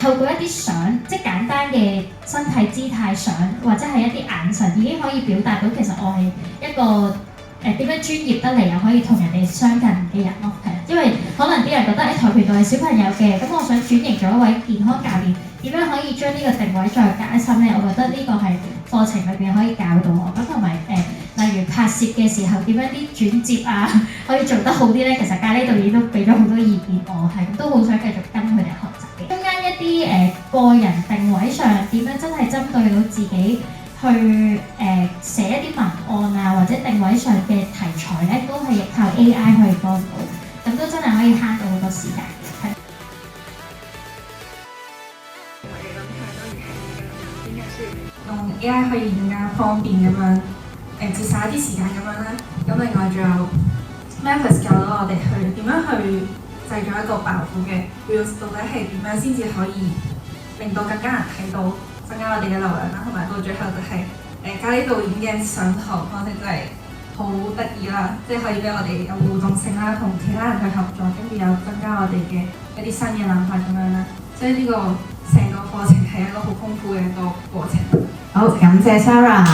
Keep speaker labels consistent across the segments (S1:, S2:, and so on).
S1: 透過一啲相，即係簡單嘅身體姿態相，或者係一啲眼神，已經可以表達到其實我係一個點樣專業得嚟又可以同人哋相近嘅人咯，係啊，因為可能啲人覺得跆拳道係小朋友嘅，咁我想轉型做一位健康教練，點樣可以將呢個定位再加深咧？我覺得呢個係課程裏邊可以教到我，咁同埋例如拍攝嘅時候點樣啲轉接啊，可以做得好啲咧？其實咖喱導演都俾咗好多意見我，係咁都好想繼續跟佢哋學習嘅。中間一啲個人定位上點樣真係針對到自己去寫一啲文案啊，或者定位上嘅題材咧，都係靠 AI 可以幫到，咁都真係可以慳到好多時間嘅。係。
S2: 用 AI 可以更加方便咁樣節省一啲時間咁樣啦。咁另外仲有 Mavis 教到我哋去點樣去製造一個爆款嘅 reels， 到底係點樣先至可以令到更加人睇到，增加我哋嘅流量啦，同埋到最後就係咖喱導演嘅上堂方式真係好得意啦，即係可以俾我哋有互動性啦，同其他人去合作，跟住又增加我哋嘅一啲新嘅諗法咁樣啦。所以呢個成個課程係一個好豐富嘅一個過程。
S3: 好，感謝 Sarah。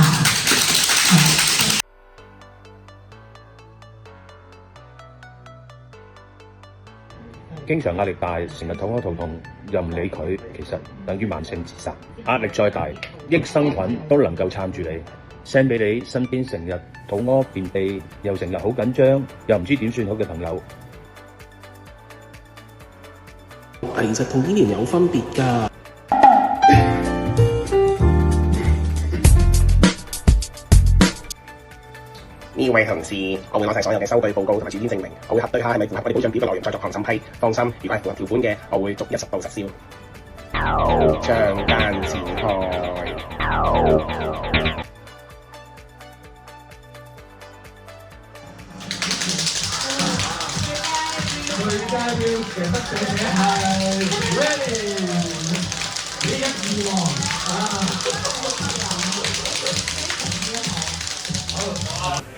S4: 經常壓力大，成日肚屙肚痛，又唔理佢，其實等於慢性自殺。壓力再大，益生菌都能夠撐住你。send 俾你身邊成日肚屙便秘，又成日好緊張，又唔知點算好嘅朋友。
S5: 其實同醫療有分別㗎。
S6: 呢位同事，我會攞晒所有嘅收據報告同埋事件證明，我會核對下係咪符合我哋保障表嘅內容，再逐項審批。放心，如果係符合條款嘅，我會逐一實報實銷。仗間展開。
S7: 最佳標嘅得獎者係 Ready， 1、2王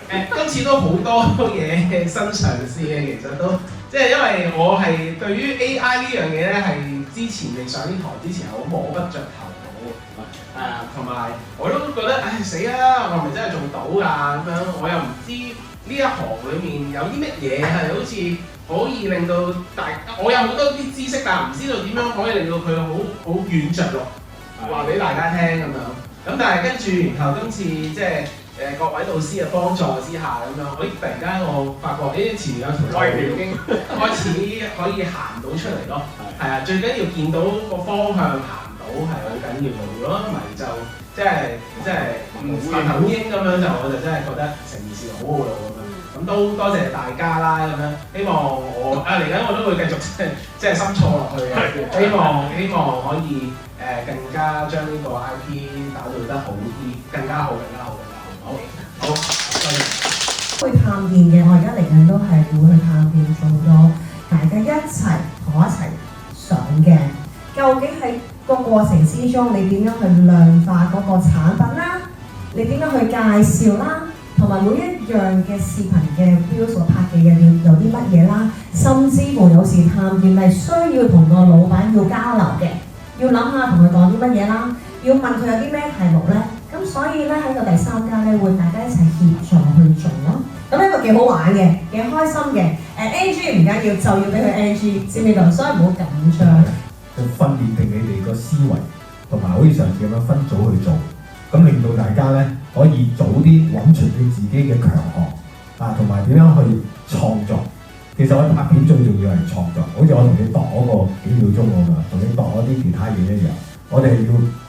S7: 今次都好多嘢新嘗試嘅，其實都即係因為我係對於 AI 呢樣嘢咧係之前未上呢台之前係好摸不着頭腦，同埋我都覺得唉死啦，我係咪真係做到㗎咁樣？我又唔知呢一行裡面有啲乜嘢係好似可以令到我有好多啲知識，但係唔知道點樣可以令到佢好軟着陸，話俾大家聽咁樣。咁但係跟住，然後今次即係各位導師嘅幫助之下咁樣，突然間我發覺前面有條路已經開始可以行到出嚟咯。係啊，最緊要見到個方向行到係好緊要嘅。如果唔係就即係發頭鷹咁樣就我就真係覺得成件事好好咯咁樣。咁都多謝大家啦咁樣，希望我嚟緊我都會繼續即係深造落去嘅。希望可以更加將呢個 IP 打造得好啲，更加好。好，多謝。
S3: 去探店嘅，我而家嚟緊都係會去探店做咗，大家一齊同我一齊上鏡。究竟喺個過程之中，你點樣去量化嗰個產品啦？你點樣去介紹啦？同埋每一樣嘅視頻嘅 video 所拍嘅嘢有啲乜嘢啦？甚至乎有時探店係需要同個老闆要交流嘅，要諗下同佢講啲乜嘢啦，要問佢有啲咩題目咧。咁所以咧喺個第三家咧會大家一齊協助去做咯。咁呢個幾好玩嘅，幾開心嘅。NG 唔緊要，就要俾佢 NG，知唔知道？所以唔好緊張。
S8: 就訓練定你哋個思維，同埋好似上次咁樣分組去做，咁令到大家咧可以早啲揾出你自己嘅強項同埋點樣去創作。其實我拍片最重要係創作，好似我同你度嗰個幾秒鐘咁啊，同你度嗰啲其他嘢一樣，我哋要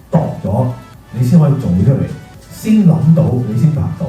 S8: 度咗，你先可以做出嚟，先諗到你先拍到。